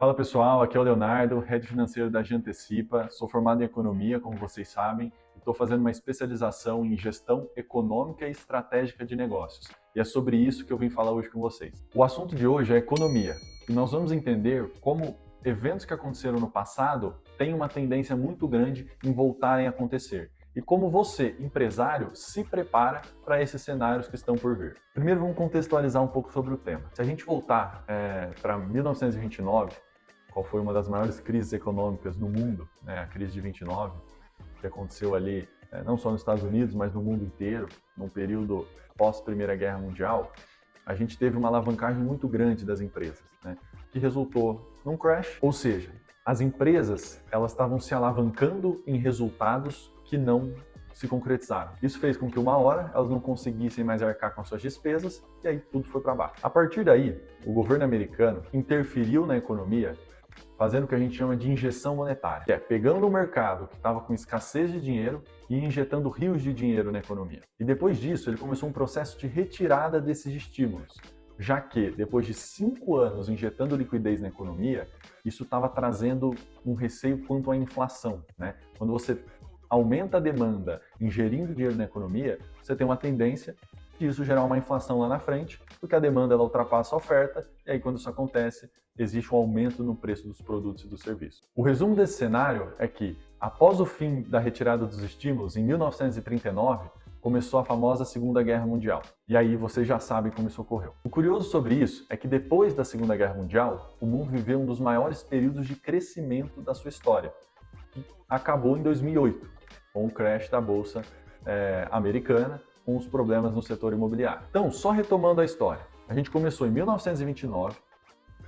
Fala pessoal, aqui é o Leonardo, Head Financeiro da Jantecipa. Sou formado em Economia, como vocês sabem, e estou fazendo uma especialização em Gestão Econômica e Estratégica de Negócios. E é sobre isso que eu vim falar hoje com vocês. O assunto de hoje é economia, e nós vamos entender como eventos que aconteceram no passado têm uma tendência muito grande em voltarem a acontecer. E como você, empresário, se prepara para esses cenários que estão por vir. Primeiro vamos contextualizar um pouco sobre o tema. Se a gente voltar para 1929, qual foi uma das maiores crises econômicas no mundo, né, a crise de 29, que aconteceu ali não só nos Estados Unidos, mas no mundo inteiro, num período pós-Primeira Guerra Mundial, a gente teve uma alavancagem muito grande das empresas, né, que resultou num crash, ou seja, as empresas elas estavam se alavancando em resultados que não se concretizaram. Isso fez com que uma hora elas não conseguissem mais arcar com as suas despesas e aí tudo foi para baixo. A partir daí, o governo americano interferiu na economia fazendo o que a gente chama de injeção monetária, que é pegando um mercado que estava com escassez de dinheiro e injetando rios de dinheiro na economia. E depois disso, ele começou um processo de retirada desses estímulos, já que depois de 5 anos injetando liquidez na economia, isso estava trazendo um receio quanto à inflação, né? Quando você aumenta a demanda ingerindo dinheiro na economia, você tem uma tendência de isso gerar uma inflação lá na frente, porque a demanda ela ultrapassa a oferta, e aí quando isso acontece, existe um aumento no preço dos produtos e dos serviços. O resumo desse cenário é que, após o fim da retirada dos estímulos, em 1939, começou a famosa Segunda Guerra Mundial. E aí vocês já sabem como isso ocorreu. O curioso sobre isso é que depois da Segunda Guerra Mundial, o mundo viveu um dos maiores períodos de crescimento da sua história, que acabou em 2008, com o crash da Bolsa americana, com os problemas no setor imobiliário. Então, só retomando a história, a gente começou em 1929,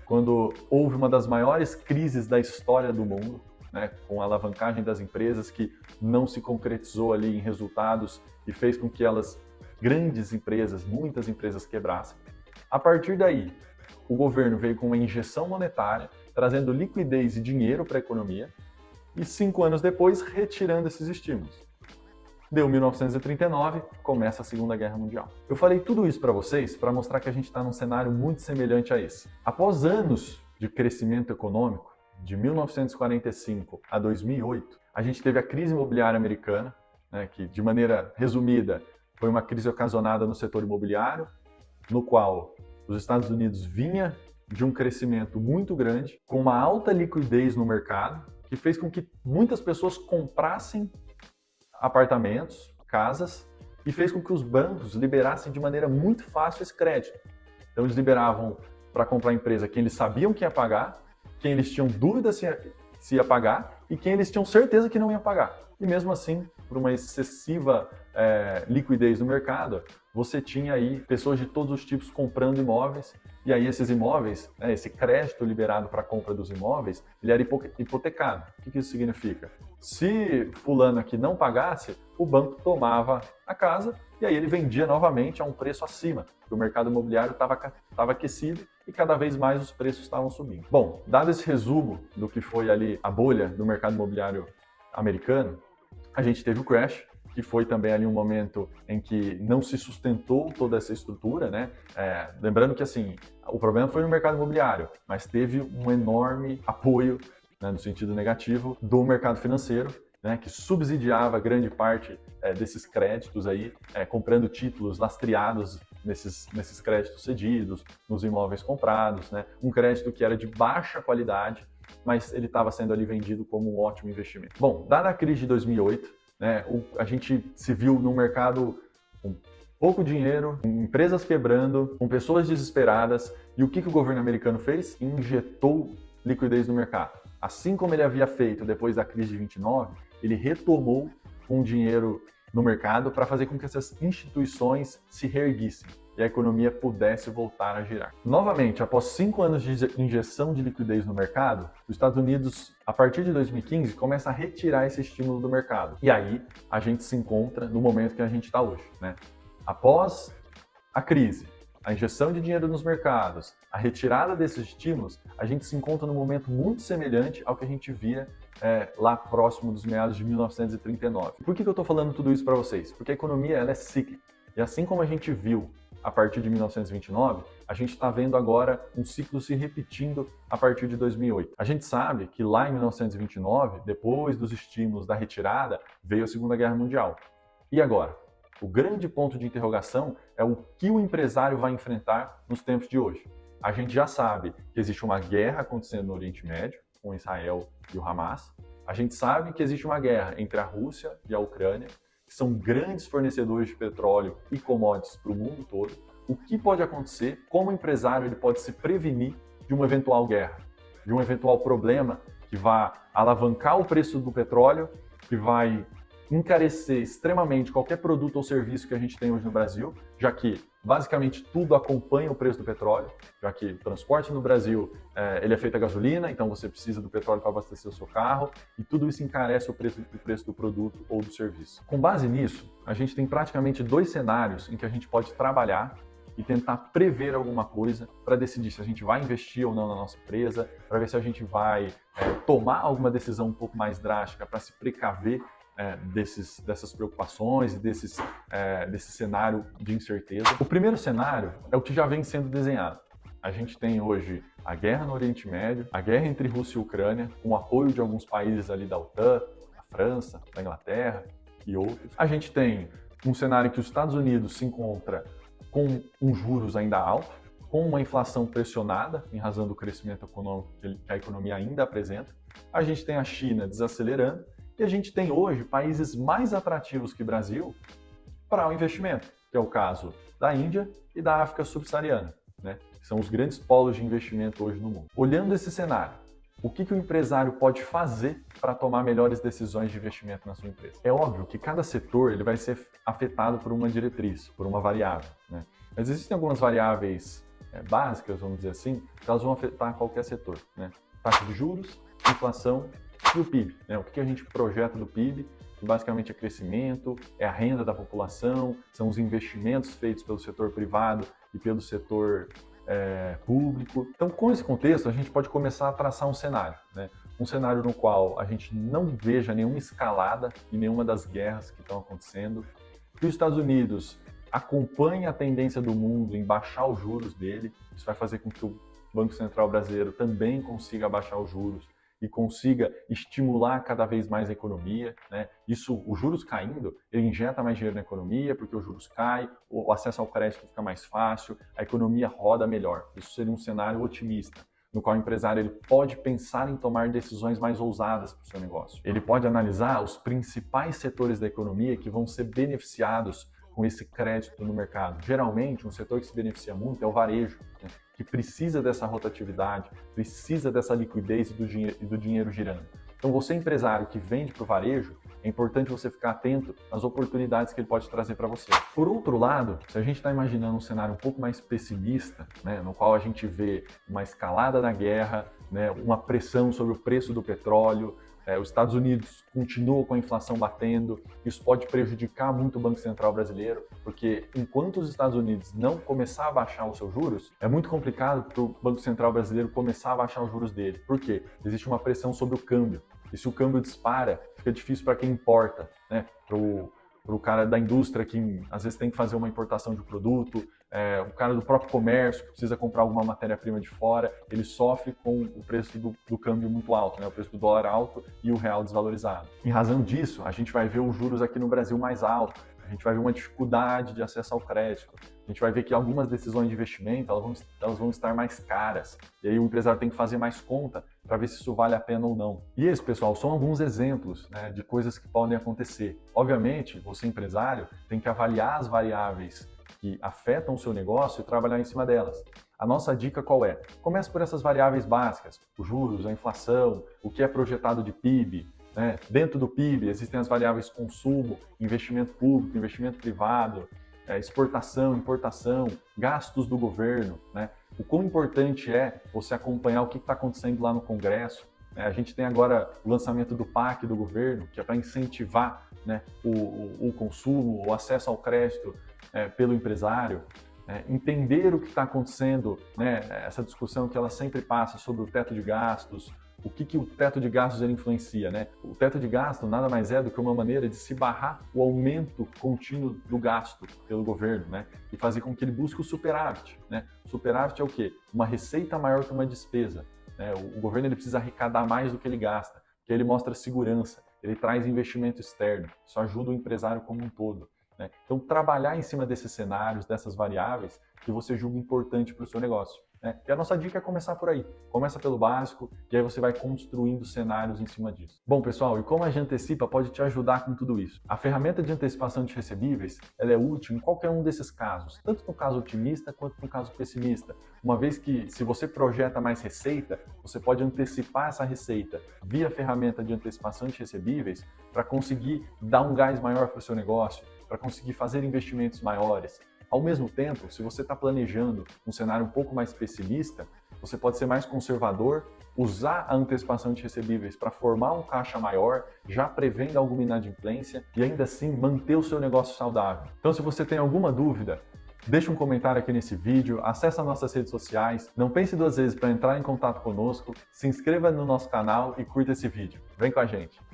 quando houve uma das maiores crises da história do mundo, né, com a alavancagem das empresas que não se concretizou ali em resultados e fez com que elas, grandes empresas, muitas empresas quebrassem. A partir daí, o governo veio com uma injeção monetária, trazendo liquidez e dinheiro para a economia, e 5 anos depois, retirando esses estímulos. Deu 1939, começa a Segunda Guerra Mundial. Eu falei tudo isso para vocês para mostrar que a gente está num cenário muito semelhante a esse. Após anos de crescimento econômico, de 1945 a 2008, a gente teve a crise imobiliária americana, né, que, de maneira resumida, foi uma crise ocasionada no setor imobiliário, no qual os Estados Unidos vinha de um crescimento muito grande, com uma alta liquidez no mercado, que fez com que muitas pessoas comprassem apartamentos, casas, e fez com que os bancos liberassem de maneira muito fácil esse crédito. Então eles liberavam para comprar a empresa quem eles sabiam que ia pagar, quem eles tinham dúvida se ia pagar e quem eles tinham certeza que não ia pagar. E mesmo assim, por uma excessiva liquidez no mercado, você tinha aí pessoas de todos os tipos comprando imóveis, e aí esses imóveis, esse crédito liberado para a compra dos imóveis, ele era hipotecado. O que isso significa? Se fulano aqui não pagasse, o banco tomava a casa e aí ele vendia novamente a um preço acima, porque o mercado imobiliário estava aquecido e cada vez mais os preços estavam subindo. Bom, dado esse resumo do que foi ali a bolha do mercado imobiliário americano, a gente teve o crash, que foi também ali um momento em que não se sustentou toda essa estrutura, né? Lembrando que assim, o problema foi no mercado imobiliário, mas teve um enorme apoio, né, no sentido negativo, do mercado financeiro, né, que subsidiava grande parte desses créditos aí, comprando títulos lastreados nesses créditos cedidos, nos imóveis comprados, né? Um crédito que era de baixa qualidade, mas ele estava sendo ali vendido como um ótimo investimento. Bom, dada a crise de 2008, né, a gente se viu num mercado com pouco dinheiro, com empresas quebrando, com pessoas desesperadas, e o que o governo americano fez? Injetou liquidez no mercado. Assim como ele havia feito depois da crise de 29, ele retomou um dinheiro no mercado para fazer com que essas instituições se reerguissem e a economia pudesse voltar a girar. Novamente, após 5 anos de injeção de liquidez no mercado, os Estados Unidos, a partir de 2015, começa a retirar esse estímulo do mercado. E aí, a gente se encontra no momento que a gente está hoje, né? Após a crise, a injeção de dinheiro nos mercados, a retirada desses estímulos, a gente se encontra num momento muito semelhante ao que a gente via lá próximo dos meados de 1939. Por que eu estou falando tudo isso para vocês? Porque a economia ela é cíclica. E assim como a gente viu a partir de 1929, a gente está vendo agora um ciclo se repetindo a partir de 2008. A gente sabe que lá em 1929, depois dos estímulos da retirada, veio a Segunda Guerra Mundial. E agora? O grande ponto de interrogação é o que o empresário vai enfrentar nos tempos de hoje. A gente já sabe que existe uma guerra acontecendo no Oriente Médio, com Israel e o Hamas. A gente sabe que existe uma guerra entre a Rússia e a Ucrânia, que são grandes fornecedores de petróleo e commodities para o mundo todo. O que pode acontecer? Como empresário ele pode se prevenir de uma eventual guerra, de um eventual problema que vai alavancar o preço do petróleo, que vai encarecer extremamente qualquer produto ou serviço que a gente tem hoje no Brasil, já que basicamente tudo acompanha o preço do petróleo, já que o transporte no Brasil ele é feito a gasolina, então você precisa do petróleo para abastecer o seu carro, e tudo isso encarece o preço do produto ou do serviço. Com base nisso, a gente tem praticamente dois cenários em que a gente pode trabalhar e tentar prever alguma coisa para decidir se a gente vai investir ou não na nossa empresa, para ver se a gente vai tomar alguma decisão um pouco mais drástica para se precaver dessas preocupações e desse cenário de incerteza. O primeiro cenário é o que já vem sendo desenhado. A gente tem hoje a guerra no Oriente Médio, a guerra entre Rússia e Ucrânia, com o apoio de alguns países ali da OTAN, da França, da Inglaterra e outros. A gente tem um cenário em que os Estados Unidos se encontra com juros ainda alto, com uma inflação pressionada em razão do crescimento econômico que a economia ainda apresenta. A gente tem a China desacelerando, e a gente tem hoje países mais atrativos que o Brasil para o investimento, que é o caso da Índia e da África subsaariana, né? Que são os grandes polos de investimento hoje no mundo. Olhando esse cenário, o que o empresário pode fazer para tomar melhores decisões de investimento na sua empresa? É óbvio que cada setor ele vai ser afetado por uma diretriz, por uma variável, né? Mas existem algumas variáveis básicas, vamos dizer assim, que elas vão afetar qualquer setor, né? Taxa de juros, inflação e o PIB, né? O que a gente projeta do PIB, que basicamente é crescimento, é a renda da população, são os investimentos feitos pelo setor privado e pelo setor público. Então, com esse contexto, a gente pode começar a traçar um cenário, né? Um cenário no qual a gente não veja nenhuma escalada em nenhuma das guerras que estão acontecendo, que os Estados Unidos acompanhe a tendência do mundo em baixar os juros dele. Isso vai fazer com que o Banco Central brasileiro também consiga baixar os juros e consiga estimular cada vez mais a economia, né? Isso, os juros caindo, ele injeta mais dinheiro na economia, porque os juros caem, o acesso ao crédito fica mais fácil, a economia roda melhor. Isso seria um cenário otimista, no qual o empresário ele pode pensar em tomar decisões mais ousadas para o seu negócio. Ele pode analisar os principais setores da economia que vão ser beneficiados com esse crédito no mercado. Geralmente, um setor que se beneficia muito é o varejo, né? Que precisa dessa rotatividade, precisa dessa liquidez e do dinheiro girando. Então, você empresário que vende para o varejo, é importante você ficar atento às oportunidades que ele pode trazer para você. Por outro lado, se a gente está imaginando um cenário um pouco mais pessimista, né, no qual a gente vê uma escalada da guerra, né, uma pressão sobre o preço do petróleo, os Estados Unidos continuam com a inflação batendo, isso pode prejudicar muito o Banco Central brasileiro, porque enquanto os Estados Unidos não começar a baixar os seus juros, é muito complicado para o Banco Central brasileiro começar a baixar os juros dele. Por quê? Existe uma pressão sobre o câmbio, e se o câmbio dispara, fica difícil para quem importa, né? Para o cara da indústria que às vezes tem que fazer uma importação de um produto, o cara do próprio comércio que precisa comprar alguma matéria-prima de fora, ele sofre com o preço do câmbio muito alto, né? O preço do dólar alto e o real desvalorizado. Em razão disso, a gente vai ver os juros aqui no Brasil mais altos, a gente vai ver uma dificuldade de acesso ao crédito, a gente vai ver que algumas decisões de investimento elas vão estar mais caras, e aí o empresário tem que fazer mais conta para ver se isso vale a pena ou não. E esse, pessoal, são alguns exemplos, né, de coisas que podem acontecer. Obviamente, você empresário tem que avaliar as variáveis que afetam o seu negócio e trabalhar em cima delas. A nossa dica qual é? Comece por essas variáveis básicas, os juros, a inflação, o que é projetado de PIB, né? Dentro do PIB existem as variáveis consumo, investimento público, investimento privado, exportação, importação, gastos do governo, né? O quão importante é você acompanhar o que está acontecendo lá no Congresso. A gente tem agora o lançamento do PAC do governo, que é para incentivar, né, o consumo, o acesso ao crédito pelo empresário. Entender o que está acontecendo, né, essa discussão que ela sempre passa sobre o teto de gastos, O que o teto de gastos ele influencia, né? O teto de gasto nada mais é do que uma maneira de se barrar o aumento contínuo do gasto pelo governo, né? E fazer com que ele busque o superávit, né? O superávit é o quê? Uma receita maior que uma despesa, né? O governo ele precisa arrecadar mais do que ele gasta, porque ele mostra segurança, ele traz investimento externo, isso ajuda o empresário como um todo, né? Então, trabalhar em cima desses cenários, dessas variáveis que você julga importante para o seu negócio, né? E a nossa dica é começar por aí. Começa pelo básico e aí você vai construindo cenários em cima disso. Bom, pessoal, e como a Jantecipa pode te ajudar com tudo isso? A ferramenta de antecipação de recebíveis, ela é útil em qualquer um desses casos, tanto no caso otimista quanto no caso pessimista. Uma vez que, se você projeta mais receita, você pode antecipar essa receita via ferramenta de antecipação de recebíveis para conseguir dar um gás maior para o seu negócio, para conseguir fazer investimentos maiores. Ao mesmo tempo, se você está planejando um cenário um pouco mais pessimista, você pode ser mais conservador, usar a antecipação de recebíveis para formar um caixa maior, já prevendo alguma inadimplência e ainda assim manter o seu negócio saudável. Então, se você tem alguma dúvida, deixa um comentário aqui nesse vídeo, acesse as nossas redes sociais, não pense duas vezes para entrar em contato conosco, se inscreva no nosso canal e curta esse vídeo. Vem com a gente!